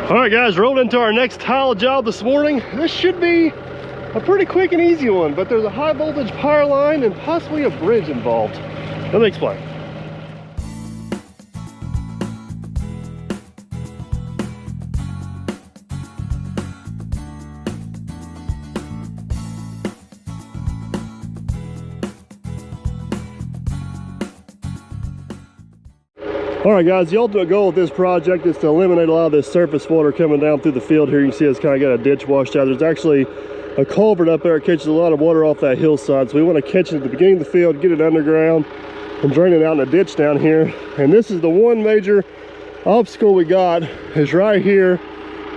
All right guys, rolled into our next tile job this morning. This should be a pretty quick and easy one, but there's a high voltage power line and possibly a bridge involved. Let me explain. All right guys, the ultimate goal of this project is to eliminate a lot of this surface water coming down through the field here. You can see it's kind of got a ditch washed out. There's actually a culvert up there that catches a lot of water off that hillside. So we want to catch it at the beginning of the field, get it underground, and drain it out in a ditch down here. And this is the one major obstacle we got, is right here.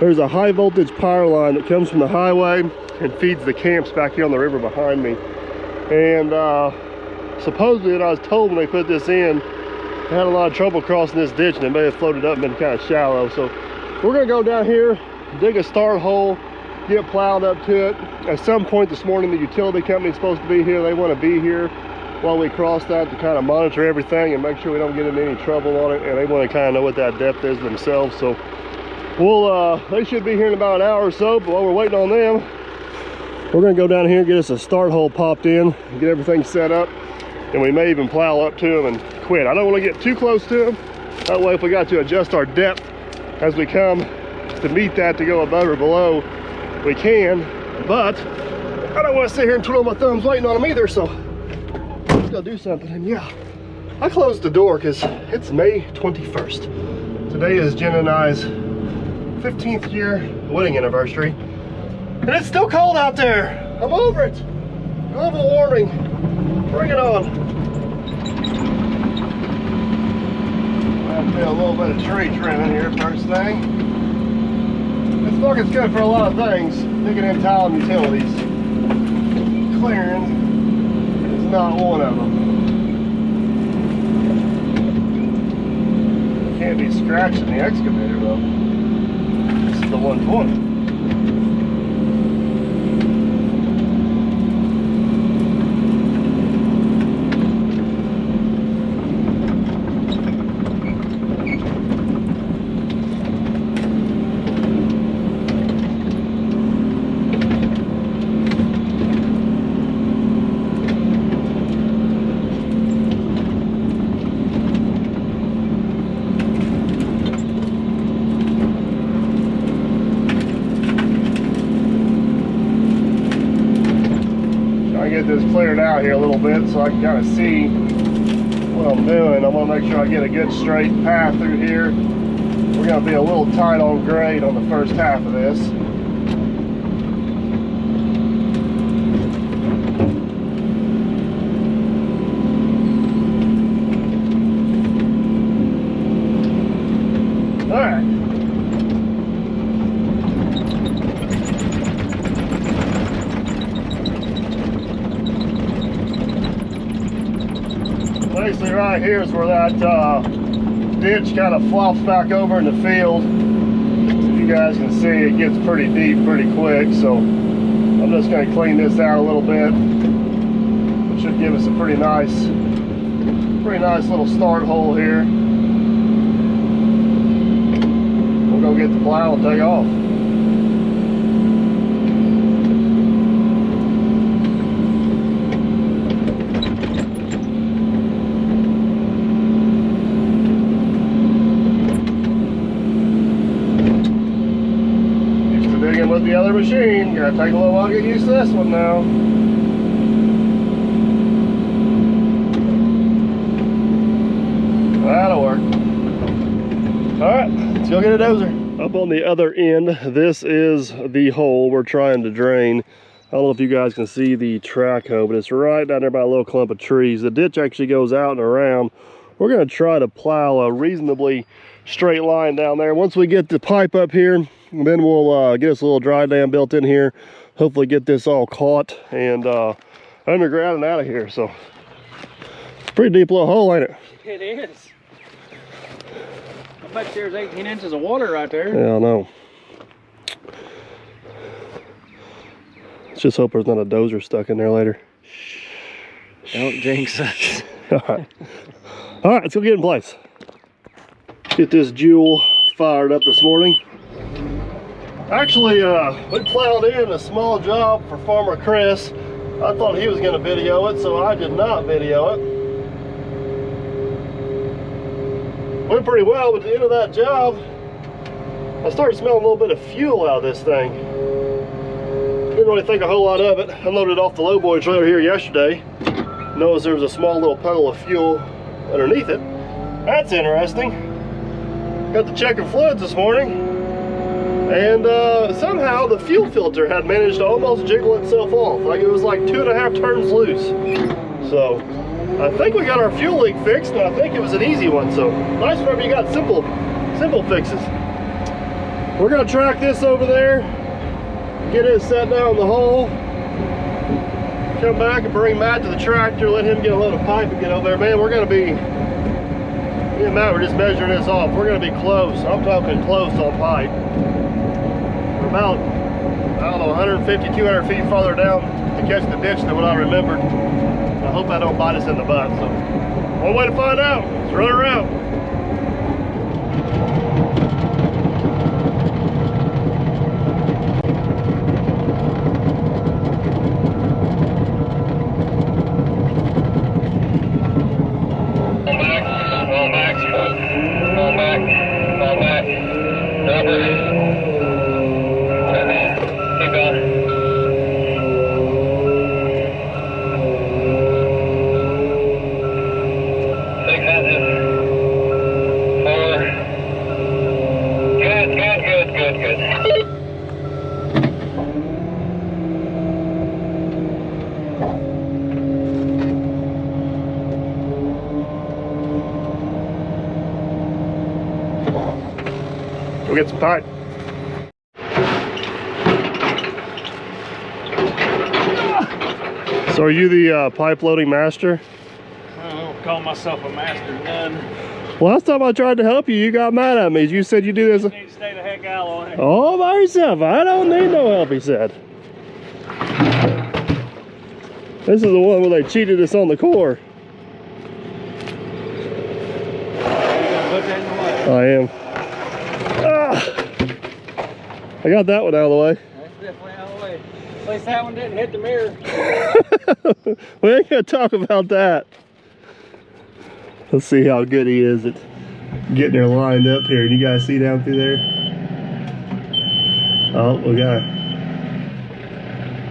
There's a high voltage power line that comes from the highway and feeds the camps back here on the river behind me. And supposedly, what I was told when they put this in, I had a lot of trouble crossing this ditch and it may have floated up and been kind of shallow. So we're gonna go down here, dig a start hole, get plowed up to it. At some point this morning, the utility company is supposed to be here. They want to be here while we cross that to kind of monitor everything and make sure we don't get into any trouble on it. And they want to kind of know what that depth is themselves. So we'll, they should be here in about an hour or so, but while we're waiting on them, we're gonna go down here and get us a start hole popped in and get everything set up. And we may even plow up to them and quit. I don't want to get too close to them. That way, if we got to adjust our depth as we come to meet that to go above or below, we can. But I don't want to sit here and twiddle my thumbs waiting on them either. So let's go do something. And yeah, I closed the door because it's May 21st. Today is Jen and I's 15th year wedding anniversary. And it's still cold out there. I'm over it. Global warming. Bring it on. I'll do a little bit of tree trimming here first thing. This bucket's good for a lot of things. Digging in tile and utilities. Clearing is not one of them. Can't be scratching the excavator though. This is the 120. Get this cleared out here a little bit so I can kind of see what I'm doing. I want to make sure I get a good straight path through here. We're going to be a little tight on grade on the first half of this. All right. Basically right here is where that ditch kind of flops back over in the field. As you guys can see, it gets pretty deep pretty quick, so I'm just going to clean this out a little bit. It should give us a pretty nice little start hole here. We'll go get the plow and take off. With the other machine, gotta take a little while to get used to this one now. That'll work. All right, let's go get a dozer. Up on the other end, this is the hole we're trying to drain. I don't know if you guys can see the track hole, but it's right down there by a little clump of trees. The ditch actually goes out and around. We're gonna try to plow a reasonably straight line down there. Once we get the pipe up here, then we'll get us a little dry dam built in here. Hopefully get this all caught and underground and out of here. So it's a pretty deep little hole, ain't it? It is. I bet there's 18 inches of water right there. Yeah, I know. Let's just hope there's not a dozer stuck in there later. Don't jinx us. All right. All right, let's go get in place. Get this Jewel fired up this morning. Actually, we plowed in a small job for Farmer Chris. I thought he was going to video it, so I did not video it. Went pretty well, but at the end of that job, I started smelling a little bit of fuel out of this thing. Didn't really think a whole lot of it. I loaded off the lowboy trailer here yesterday. Noticed there was a small little puddle of fuel underneath it. That's interesting. Got to checking fluids this morning, and somehow the fuel filter had managed to almost jiggle itself off. Like it was like 2.5 turns loose. So I think we got our fuel leak fixed, and I think it was an easy one. So nice whenever you got simple fixes. We're gonna track this over there, get it set down in the hole, come back and bring Matt to the tractor, let him get a load of pipe and get over there. Man, we're gonna be, me and Matt were just measuring this off. We're gonna be close. I'm talking close on pipe. We're about, I don't know, 150, 200 feet farther down to catch the ditch than what I remembered. I hope I don't bite us in the butt. So, one way to find out. Let's run around. Go get some pipe. So are you the pipe loading master? I don't call myself a master, none. Last time I tried to help you, you got mad at me. You said you do this. You need to stay the heck out of the way. All by yourself. I don't need no help, he said. This is the one where they cheated us on the core. Put that in the way. I am. Ah, I got that one out of the way. That's definitely out of the way. At least that one didn't hit the mirror. We ain't gonna talk about that. Let's see how good he is at getting her lined up here. You guys see down through there? Oh, we gotta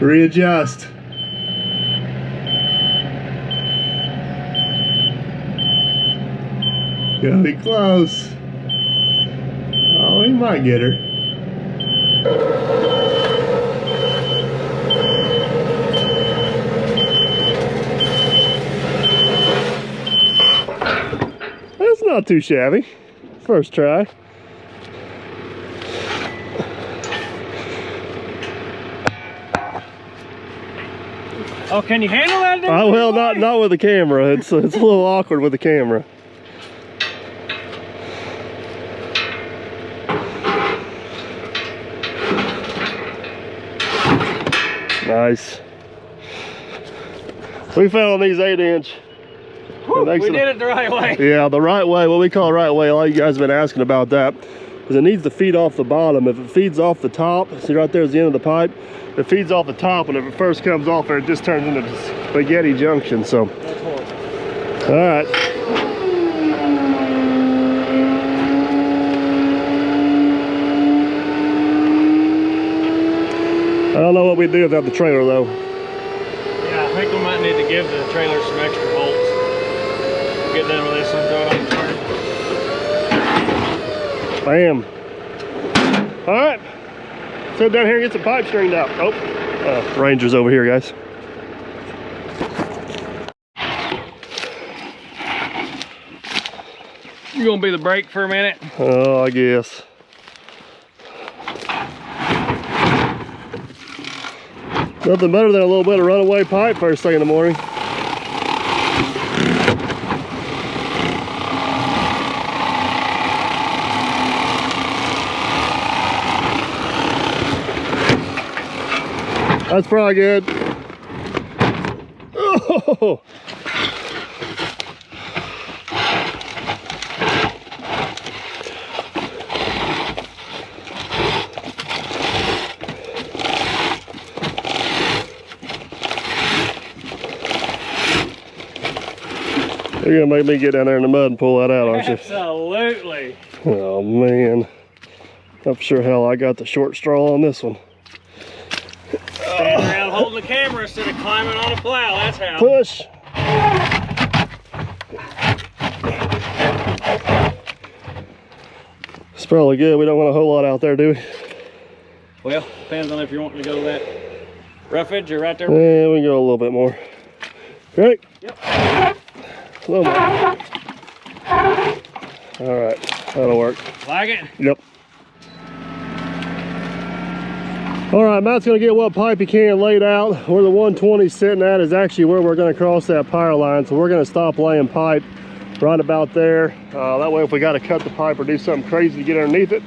readjust. Gonna be close. Oh, he might get her. That's not too shabby. First try. Oh, can you handle that? Well, not with the camera. It's a little awkward with the camera. Nice. We found these 8-inch. We did it the right way. Yeah, the right way, what we call right way. A lot of you guys have been asking about that. Because it needs to feed off the bottom. If it feeds off the top, see right there is the end of the pipe. It feeds off the top, and if it first comes off there, it just turns into spaghetti junction. So, all right. I don't know what we do without the trailer though. Yeah, I think we might need to give the trailer some extra bolts. Get done with this one, throw it on the turn. Bam. All right. Sit down here and get some pipe stringed out. Oh, Ranger's over here, guys. You gonna be the brake for a minute? Oh, I guess. Nothing better than a little bit of runaway pipe first thing in the morning. That's probably good. Oh. You're gonna make me get down there in the mud and pull that out, aren't you? Absolutely. Oh man. I'm sure hell I got the short straw on this one. Stand around holding the camera instead of climbing on a plow, that's how. Push! It's probably good. We don't want a whole lot out there, do we? Well, depends on if you're wanting to go that roughage or right there. Yeah, we can go a little bit more. Ready? Yep. A little more. All right, that'll work. Like it? Yep. All right, Matt's gonna get what pipe he can laid out. Where the 120 sitting at is actually where we're gonna cross that power line. So we're gonna stop laying pipe right about there. That way if we gotta cut the pipe or do something crazy to get underneath it,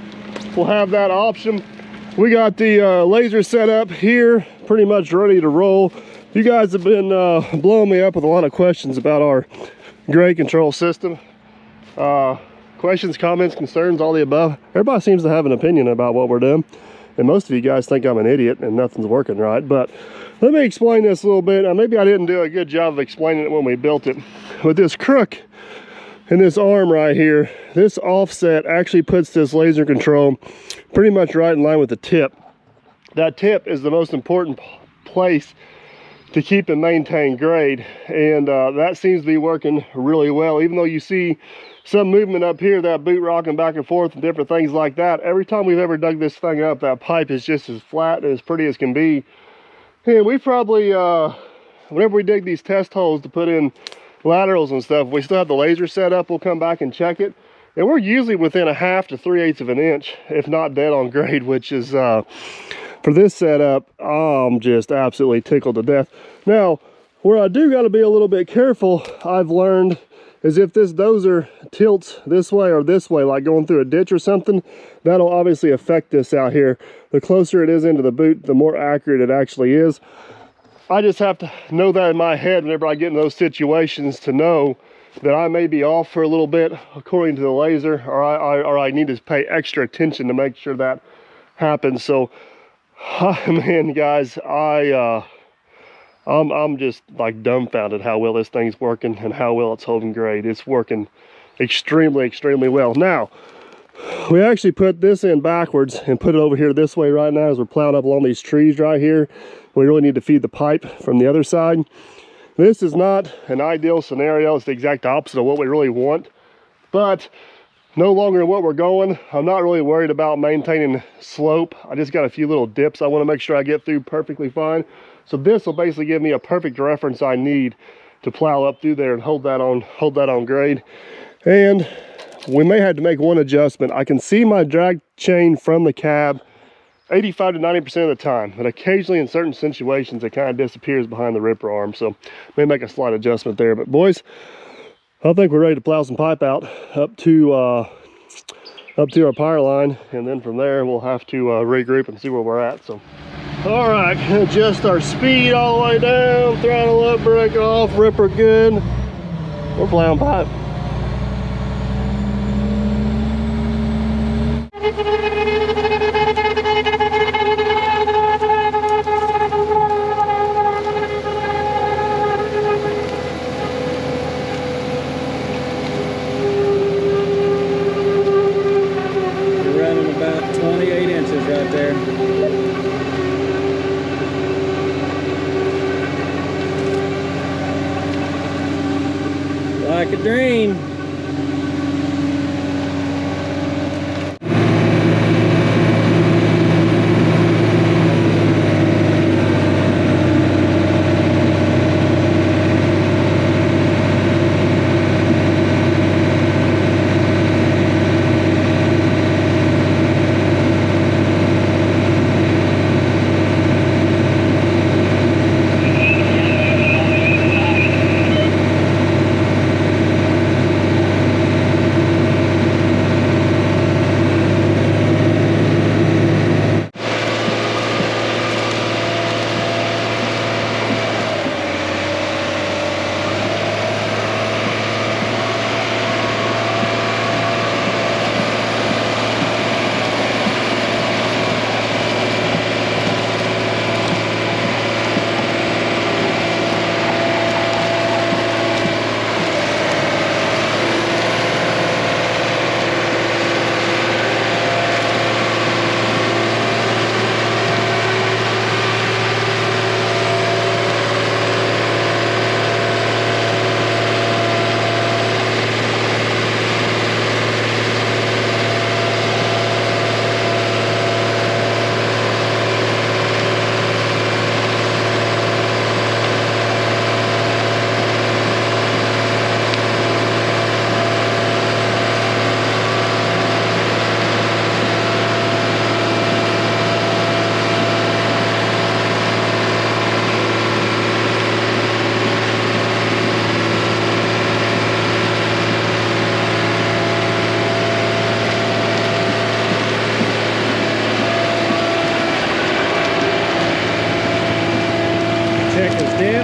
we'll have that option. We got the laser set up here, pretty much ready to roll. You guys have been blowing me up with a lot of questions about our grade control system. Questions, comments, concerns, all the above. Everybody seems to have an opinion about what we're doing. And most of you guys think I'm an idiot and nothing's working right. But let me explain this a little bit. Now, maybe I didn't do a good job of explaining it when we built it. With this crook and this arm right here, this offset actually puts this laser control pretty much right in line with the tip. That tip is the most important place to keep and maintain grade, and that seems to be working really well. Even though you see some movement up here, that boot rocking back and forth and different things like that, every time we've ever dug this thing up, that pipe is just as flat and as pretty as can be. And we probably, whenever we dig these test holes to put in laterals and stuff, we still have the laser set up, we'll come back and check it. And we're usually within 1/2 to 3/8 of an inch, if not dead on grade, which is, for this setup, I'm just absolutely tickled to death. Now, where I do got to be a little bit careful, I've learned, is if this dozer tilts this way or this way, like going through a ditch or something, that'll obviously affect this out here. The closer it is into the boot, the more accurate it actually is. I just have to know that in my head whenever I get in those situations, to know that I may be off for a little bit according to the laser, or I need to pay extra attention to make sure that happens. So, man, guys, I'm just like dumbfounded how well this thing's working and how well it's holding grade. It's working extremely, extremely well. Now, we actually put this in backwards and put it over here this way right now as we're plowing up along these trees right here. We really need to feed the pipe from the other side. This is not an ideal scenario. It's the exact opposite of what we really want, but no longer what we're going. I'm not really worried about maintaining slope. I just got a few little dips I want to make sure I get through perfectly fine. So this will basically give me a perfect reference I need to plow up through there and hold that on grade. And we may have to make one adjustment. I can see my drag chain from the cab 85 to 90% of the time, but occasionally in certain situations it kind of disappears behind the ripper arm. So may make a slight adjustment there. But boys, I think we're ready to plow some pipe out up to our power line, and then from there we'll have to regroup and see where we're at. So, all right, adjust our speed all the way down, throttle up, brake off, ripper good. We're plowing pipe. Like a dream.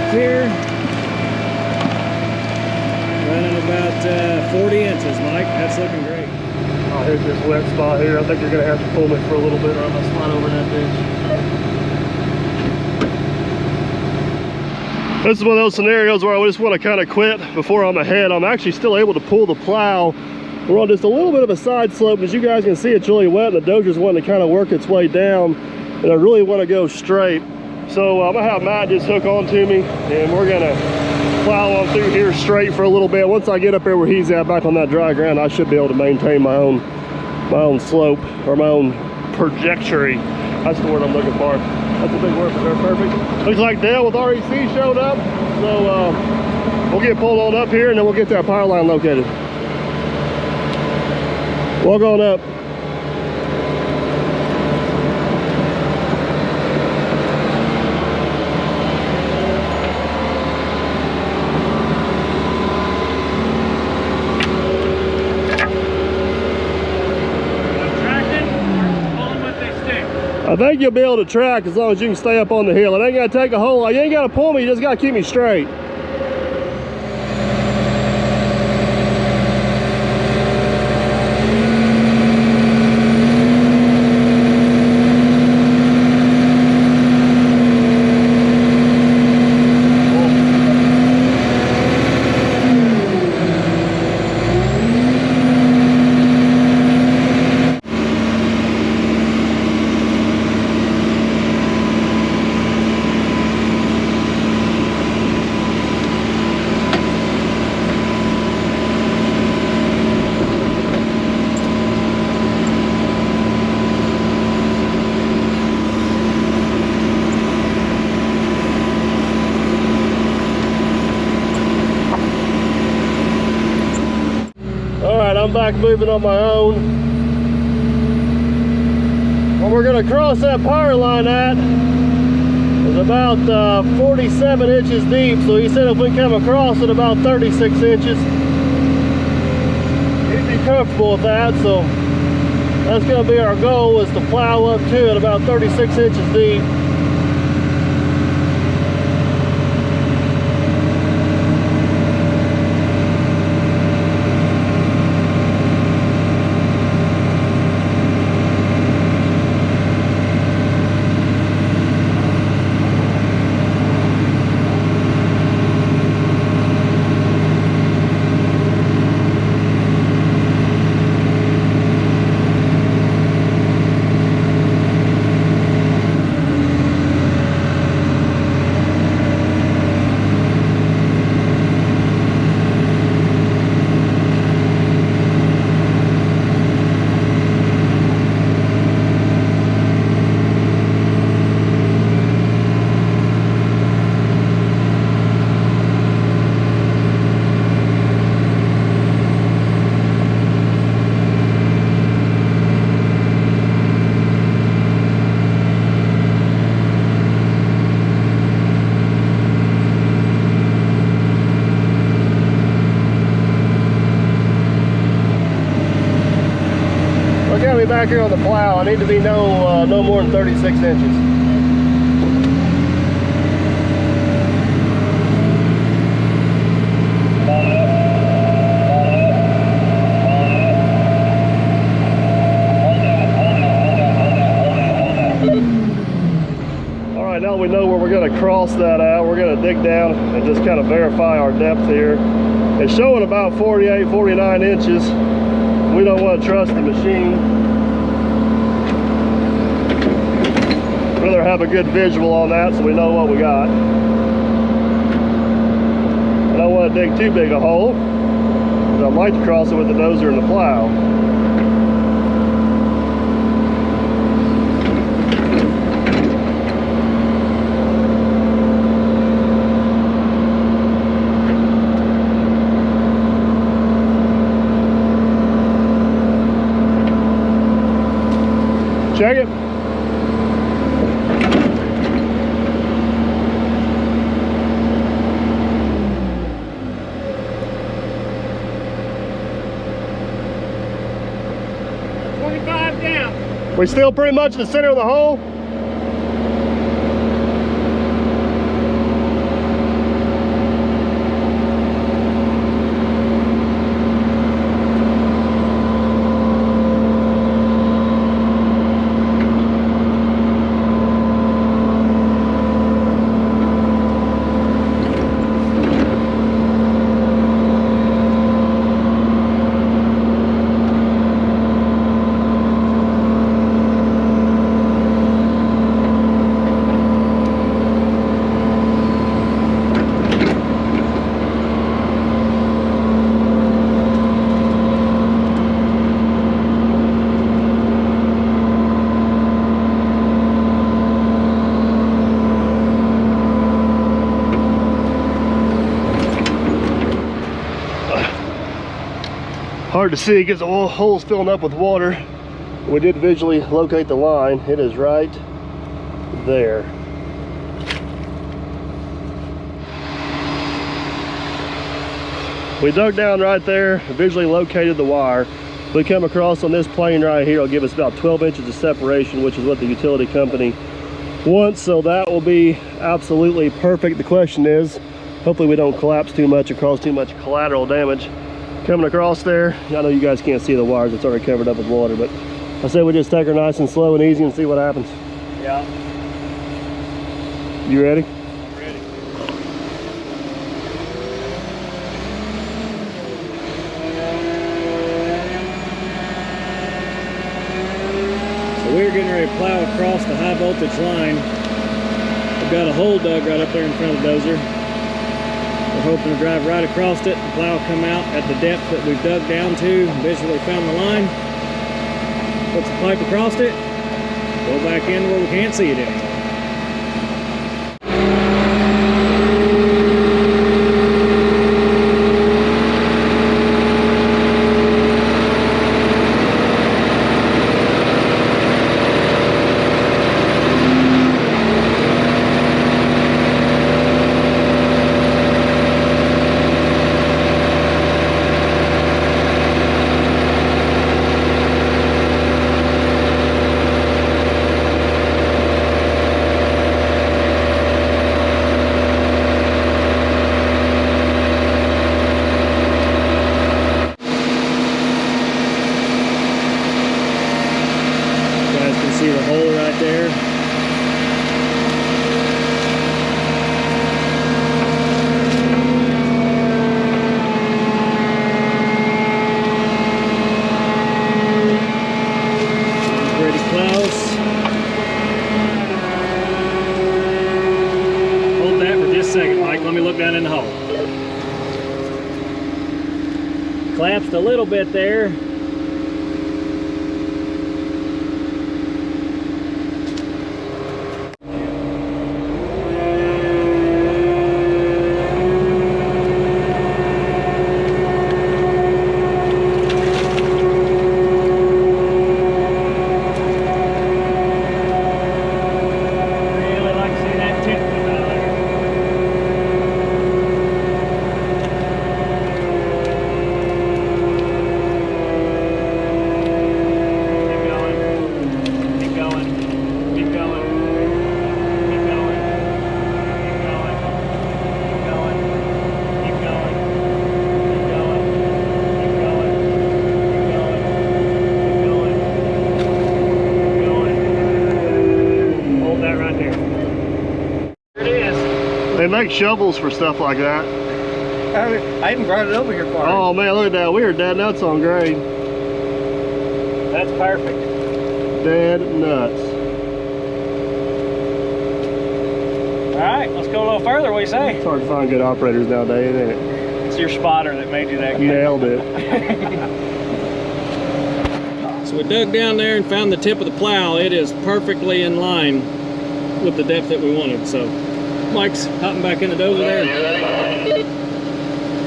depth here. Running about 40 inches, Mike. That's looking great. Oh, here's this wet spot here. I think you're going to have to pull me for a little bit or I'm going to slide over that ditch. This is one of those scenarios where I just want to kind of quit before I'm ahead. I'm actually still able to pull the plow. We're on just a little bit of a side slope. As you guys can see, it's really wet and the dozer's wanting to kind of work its way down. And I really want to go straight. So I'm going to have Matt just hook on to me and we're going to plow on through here straight for a little bit. Once I get up there where he's at, back on that dry ground, I should be able to maintain my own slope or my own trajectory. That's the word I'm looking for. That's a big word for her. Perfect. Looks like Dale with REC showed up. So we'll get pulled on up here and then we'll get that power line located. Walk on up. I think you'll be able to track as long as you can stay up on the hill. It ain't gonna take a whole lot. You ain't gotta pull me, you just gotta keep me straight. I'm back moving on my own. What we're going to cross that power line at is about 47 inches deep. So he said if we come across at about 36 inches, he'd be comfortable with that. So that's going to be our goal, is to plow up to it about 36 inches deep. Back here on the plow, I need to be no more than 36 inches. All right, now that we know where we're going to cross that out, we're going to dig down and just kind of verify our depth here. It's showing about 48, 49 inches. We don't want to trust the machine. Rather have a good visual on that so we know what we got. I don't want to dig too big a hole, because I'd like to cross it with the dozer and the plow. Check it. We're still pretty much in the center of the hole. hard to see because the hole's filling up with water. We did visually locate the line. It is right there. We dug down right there, visually located the wire. We come across on this plane right here, it'll give us about 12 inches of separation, which is what the utility company wants, so that will be absolutely perfect. The question is, hopefully we don't collapse too much or cause too much collateral damage. Coming across there, I know you guys can't see the wires, it's already covered up with water, but I said we just take her nice and slow and easy and see what happens. Yeah. You ready? Ready. So we're getting ready to plow across the high voltage line. We've got a hole dug right up there in front of the dozer. We're hoping to drive right across it. The plow will come out at the depth that we've dug down to. Visually found the line. Put the pipe across it. Go back in where we can't see it anymore. See the hole right there. Pretty close. Hold that for just a second, Mike. Let me look down in the hole. Collapsed a little bit there. They make shovels for stuff like that. I even brought it over here for you. Oh man, look at that. We are dead nuts on grade. That's perfect. Dead nuts. All right, let's go a little further. What do you say? It's hard to find good operators nowadays, isn't it? It's your spotter that made you that good. Nailed it. So we dug down there and found the tip of the plow. It is perfectly in line with the depth that we wanted. So Mike's hopping back in the dozer there.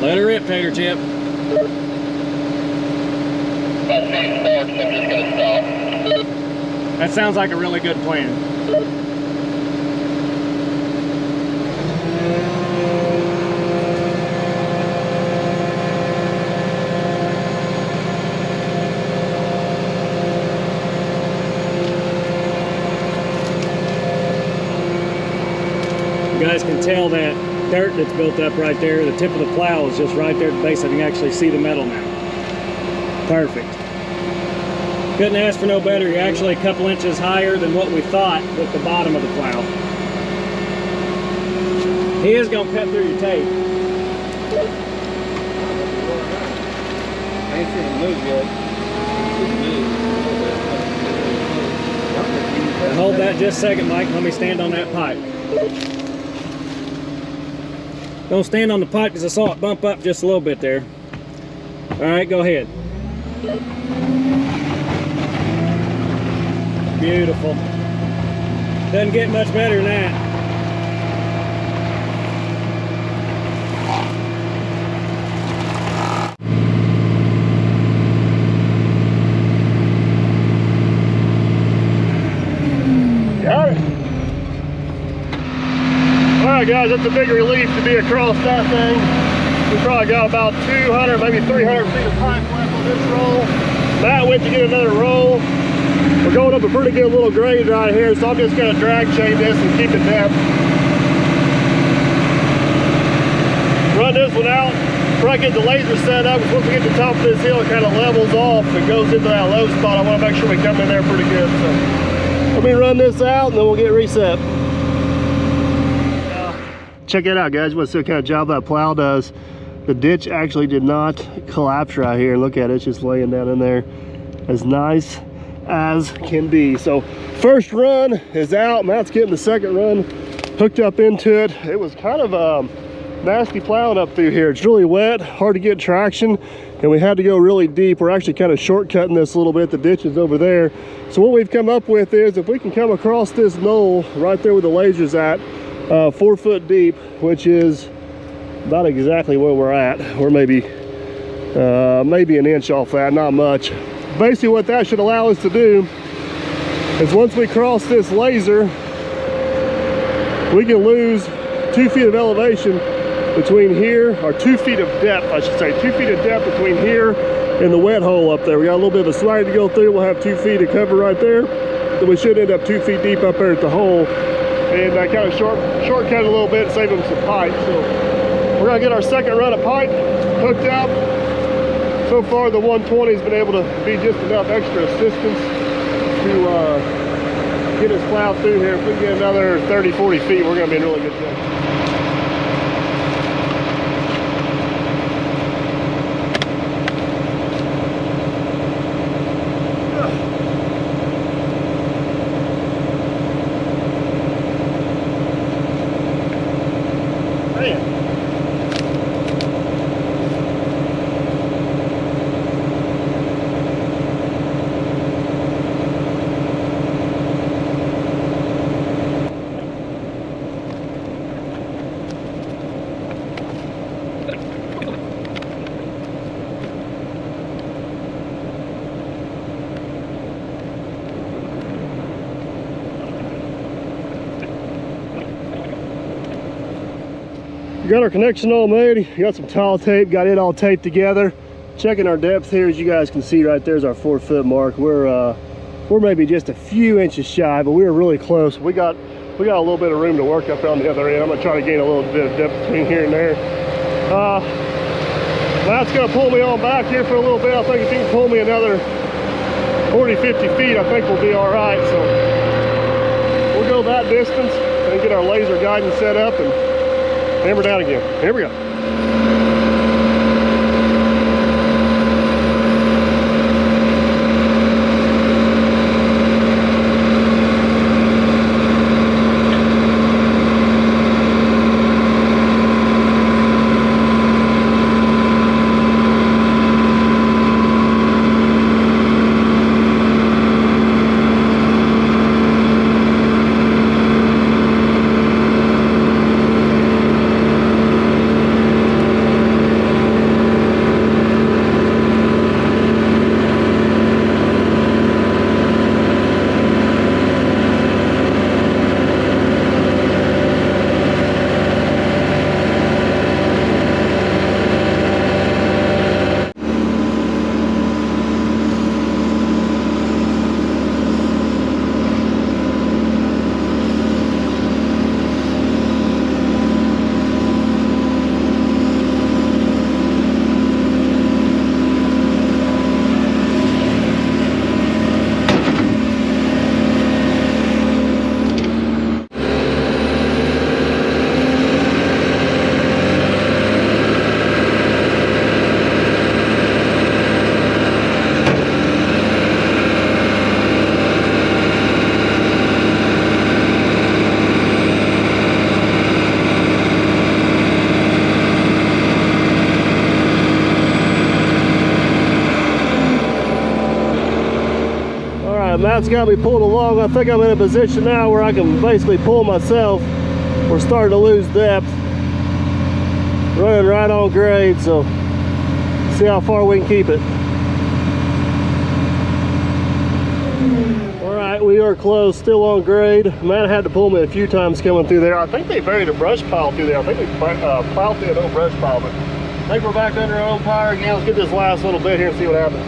Let her rip, Tater Chip. That sounds like a really good plan. You guys can tell that dirt that's built up right there. The tip of the plow is just right there at the base. I can actually see the metal now. Perfect. Couldn't ask for no better. You're actually a couple inches higher than what we thought with the bottom of the plow. He is going to cut through your tape. I ain't seen him move yet. Hold that just a second, Mike. Let me stand on that pipe. Don't stand on the pipe because I saw it bump up just a little bit there. All right, go ahead. Beautiful. Doesn't get much better than that. right, guys, that's a big relief to be across that thing. We probably got about 200, maybe 300 feet of pipe left on this roll. Matt went to get another roll. We're going up a pretty good little grade right here, so I'm just going to drag chain this and keep it depth. Run this one out. Before I get the laser set up, once we get to the top of this hill, it kind of levels off and goes into that low spot. I want to make sure we come in there pretty good. So let me run this out and then we'll get reset. Check it out, guys. What kind of job that plow does. The ditch actually did not collapse right here. Look at it, it's just laying down in there as nice as can be. So first run is out. Matt's getting the second run hooked up into it. It was kind of nasty plowing up through here. It's really wet, hard to get traction, and we had to go really deep. We're actually kind of shortcutting this a little bit. The ditch is over there. So what we've come up with is if we can come across this knoll right there where the laser's at, 4 foot deep, which is about exactly where we're at. We're maybe an inch off that, not much. Basically what that should allow us to do is once we cross this laser, we can lose 2 feet of elevation between here, or 2 feet of depth, I should say, 2 feet of depth between here and the wet hole up there. We got a little bit of a slide to go through. We'll have 2 feet of cover right there. Then we should end up 2 feet deep up there at the hole, and kind of shortcut a little bit, save them some pipe. So we're gonna get our second run of pipe hooked up. So far the 120 has been able to be just enough extra assistance to get us plowed through here. If we can get another 30, 40 feet, we're gonna be in really good shape. Got our connection all made. Got some towel tape, got it all taped together. Checking our depth here, as you guys can see right there's our 4 foot mark. We're maybe just a few inches shy, but we were really close. We got a little bit of room to work up on the other end. I'm gonna try to gain a little bit of depth between here and there. That's gonna pull me on back here for a little bit. I think if he can pull me another 40, 50 feet, I think we'll be all right. So we'll go that distance and get our laser guidance set up and hammer down again. Here we go. Matt's got me pulled along. I think I'm in a position now where I can basically pull myself. We're starting to lose depth. Running right on grade, so see how far we can keep it. All right, we we are close, still on grade. Matt had to pull me a few times coming through there. I think they buried a brush pile through there. I think we plowed through an old brush pile, but I think we're back under our own power again. Let's get this last little bit here and see what happens.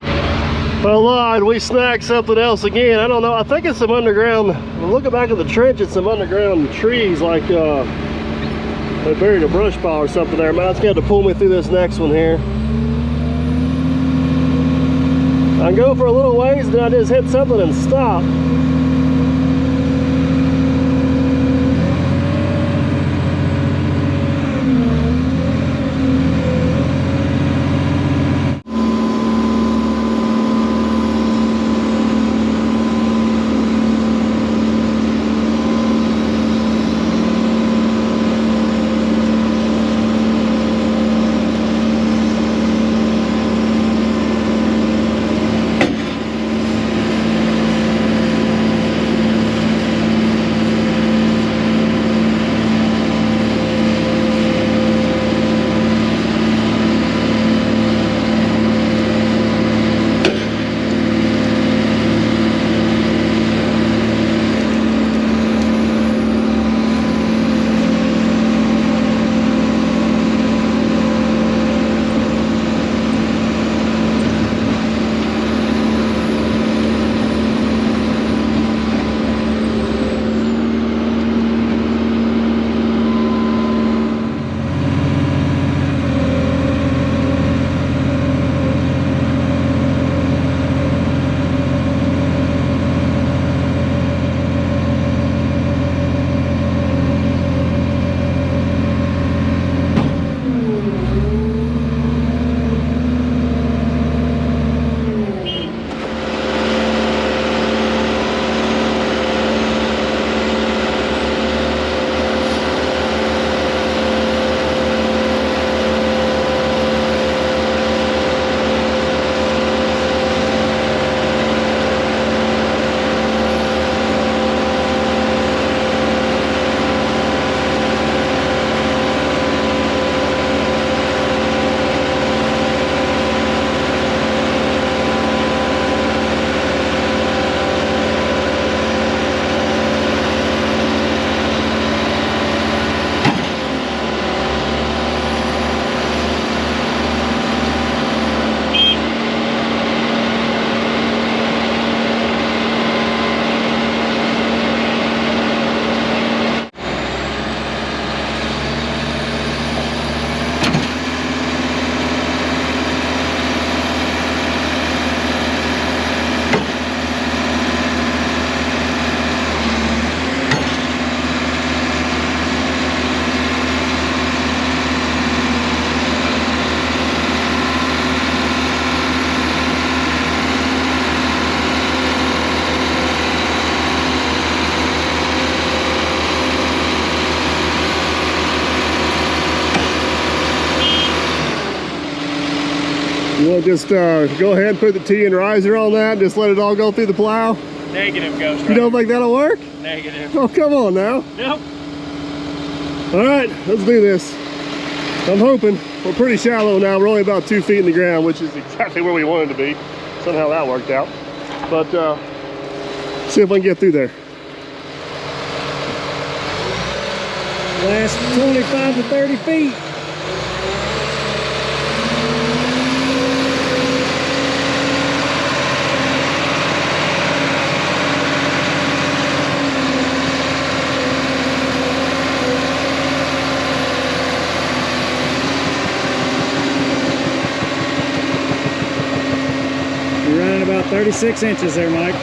I lied, we snagged something else again. I don't know, I think it's some underground, looking back at the trench, it's some underground trees, like they buried a brush pile or something there. Matt's gonna have to pull me through this next one here. I go for a little ways, then I just hit something and stop. You want to just go ahead and put the T and riser on that and just let it all go through the plow? Negative, Ghost Rider. You don't think that'll work? Negative. Oh, come on now. Nope. All right, let's do this. I'm hoping. We're pretty shallow now. We're only about 2 feet in the ground, which is exactly where we wanted to be. Somehow that worked out. But see if I can get through there. Last 25 to 30 feet. You're running about 36 inches there, Mike.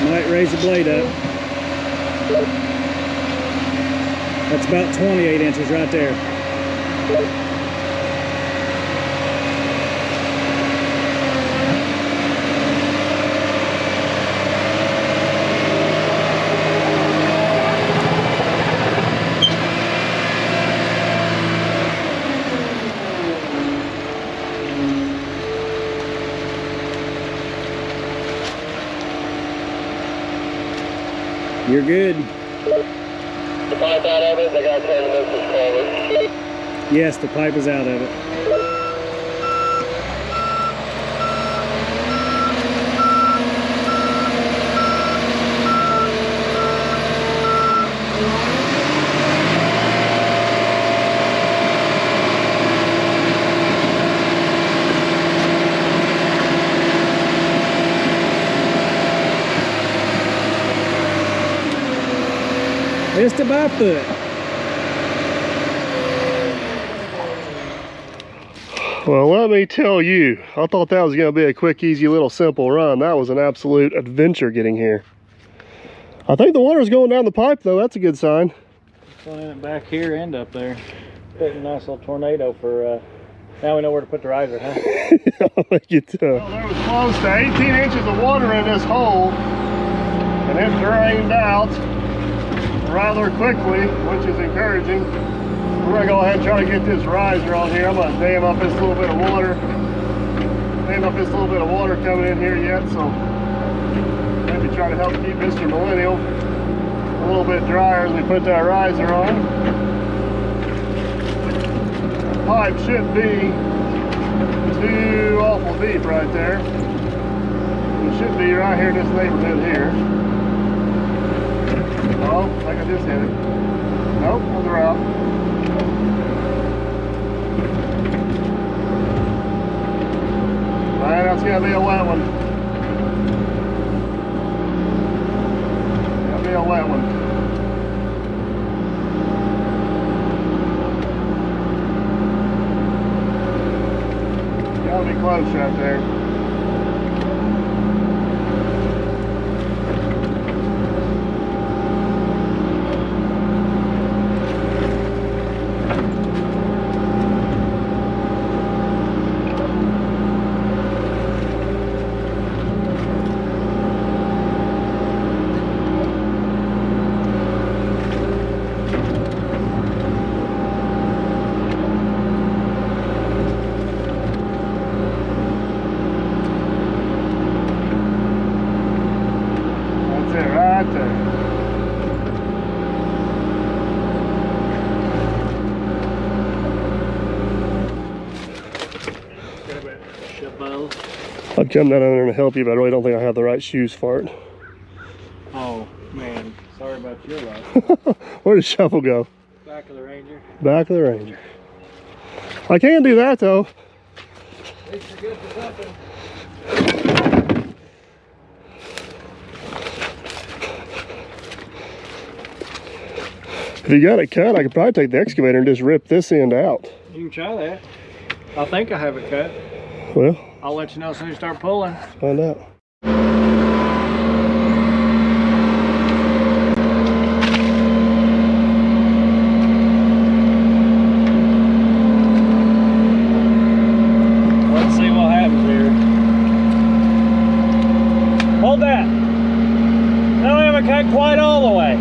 Might raise the blade up. That's about 28 inches right there. You're good. The pipe out of it, they got 10 minutes to call it. Yes, the pipe is out of it. Just about foot. Well, let me tell you, I thought that was going to be a quick, easy, little simple run. That was an absolute adventure getting here. I think the water's going down the pipe, though. That's a good sign. It's going in back here and up there. Putting a nice little tornado for, now we know where to put the riser, huh? I'll make it tough. Well, there was close to 18 inches of water in this hole, and it drained out rather quickly, which is encouraging. We're gonna go ahead and try to get this riser on here. I'm gonna dam up this little bit of water. Dam up this little bit of water coming in here yet, so maybe try to help keep Mr. Millennial a little bit drier as we put that riser on. The pipe shouldn't be too awful deep right there. It should be right here in this neighborhood here. Oh, like I just hit it. Nope, another out. Man, that's gonna be a wet one. Gonna be a wet one. Gotta be close right there. I'd come down there and help you, but I really don't think I have the right shoes for it. Oh, man. Sorry about your luck. Where did the shovel go? Back of the Ranger. Back of the Ranger. I can do that, though. At least you're good for something. If you got it cut, I could probably take the excavator and just rip this end out. You can try that. I think I have it cut. Well, I'll let you know as soon as you start pulling. Find out. Let's see what happens here. Hold that. No, I haven't cut quite all the way.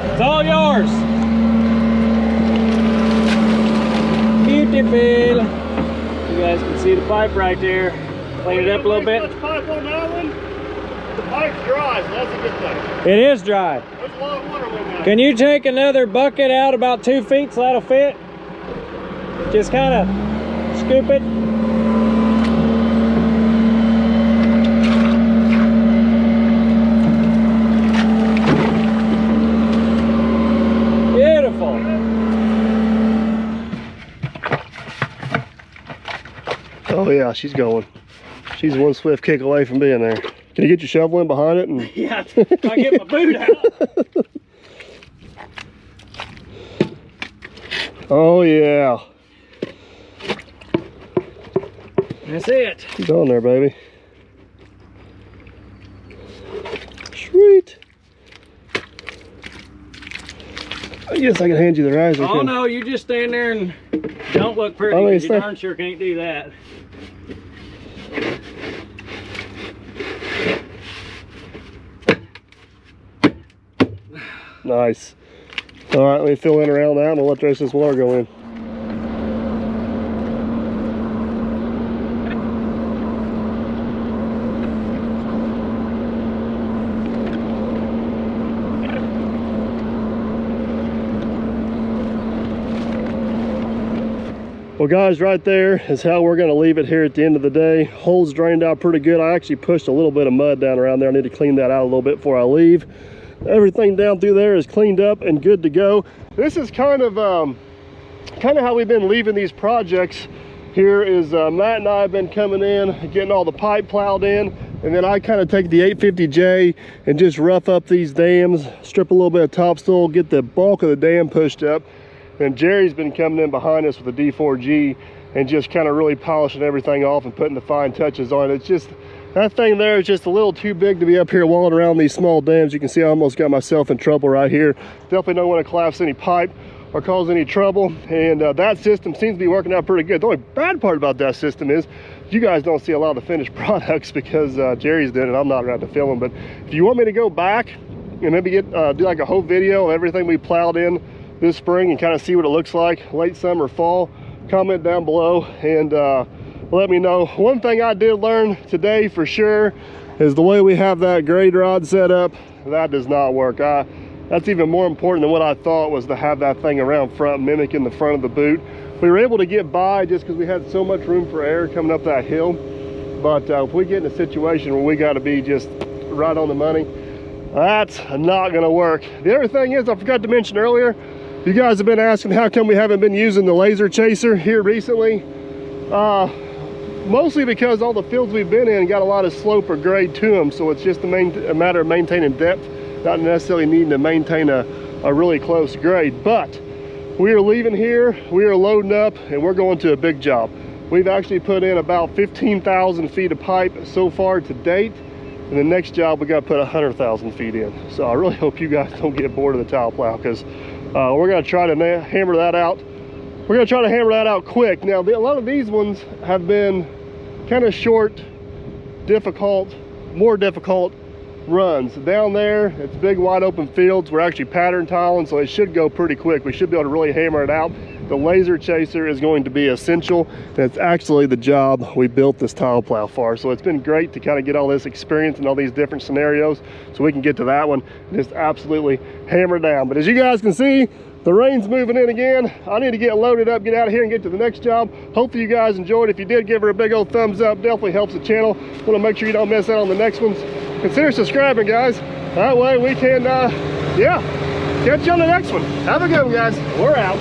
It's all yours. Beautiful. You guys can see the pipe right there. Clean it up a little bit. Much pipe on that one? The pipe's dry, so that's a good thing. It is dry. There's a lot of water in there. Can Can you take another bucket out about 2 feet so that'll fit? Just kind of scoop it. Beautiful. Oh yeah, she's going. She's one swift kick away from being there. Can you get your shovel in behind it? And Yeah, I get my boot out. oh yeah. That's it. She's on there, baby. Sweet. I guess I can hand you the riser. Oh no, you just stand there and don't look pretty. I mean, 'Cause you darn sure can't do that. Nice. All right, let me fill in around that and we'll let the rest of this water go in. Well guys, right there is how we're going to leave it here at the end of the day. Holes drained out pretty good. I actually pushed a little bit of mud down around there. I need to clean that out a little bit before I leave. Everything down through there is cleaned up and good to go. This is kind of how we've been leaving these projects here. Is Matt and I have been coming in, getting all the pipe plowed in, and then I kind of take the 850J and just rough up these dams, strip a little bit of topsoil, get the bulk of the dam pushed up. And Jerry's been coming in behind us with the D4G and just kind of really polishing everything off and putting the fine touches on it. It's just, that thing there is just a little too big to be up here walling around these small dams. You can see I almost got myself in trouble right here. Definitely don't want to collapse any pipe or cause any trouble. And that system seems to be working out pretty good. The only bad part about that system is you guys don't see a lot of the finished products because Jerry's doing it. I'm not around to film them. But if you want me to go back and maybe do like a whole video of everything we plowed in this spring and kind of see what it looks like late summer, fall, comment down below and let me know. One thing I did learn today for sure is the way we have that grade rod set up, that does not work. That's even more important than what I thought, was to have that thing around front mimicking the front of the boot. We were able to get by just because we had so much room for air coming up that hill, but if we get in a situation where we got to be just right on the money, that's not going to work. The other thing is, I forgot to mention earlier, you guys have been asking how come we haven't been using the laser chaser here recently. Mostly because all the fields we've been in got a lot of slope or grade to them, so it's just a matter of maintaining depth, not necessarily needing to maintain a really close grade. But we are leaving here, we are loading up, and we're going to a big job. We've actually put in about 15,000 feet of pipe so far to date, and the next job we got to put 100,000 feet in. So I really hope you guys don't get bored of the tile plow, because we're going to try to hammer that out. We're going to try to hammer that out quick. Now, a lot of these ones have been kind of short, more difficult runs. Down there, it's big wide open fields. We're actually pattern tiling, so it should go pretty quick. We should be able to really hammer it out. The laser chaser is going to be essential, and it's actually the job we built this tile plow for. So it's been great to kind of get all this experience in all these different scenarios so we can get to that one and just absolutely hammer down. But as you guys can see, the rain's moving in again. I need to get loaded up, get out of here and get to the next job. Hopefully you guys enjoyed. If you did, give her a big old thumbs up. Definitely helps the channel. Want to make sure you don't miss out on the next ones. Consider subscribing, guys. That way we can, yeah, catch you on the next one. Have a good one, guys. We're out.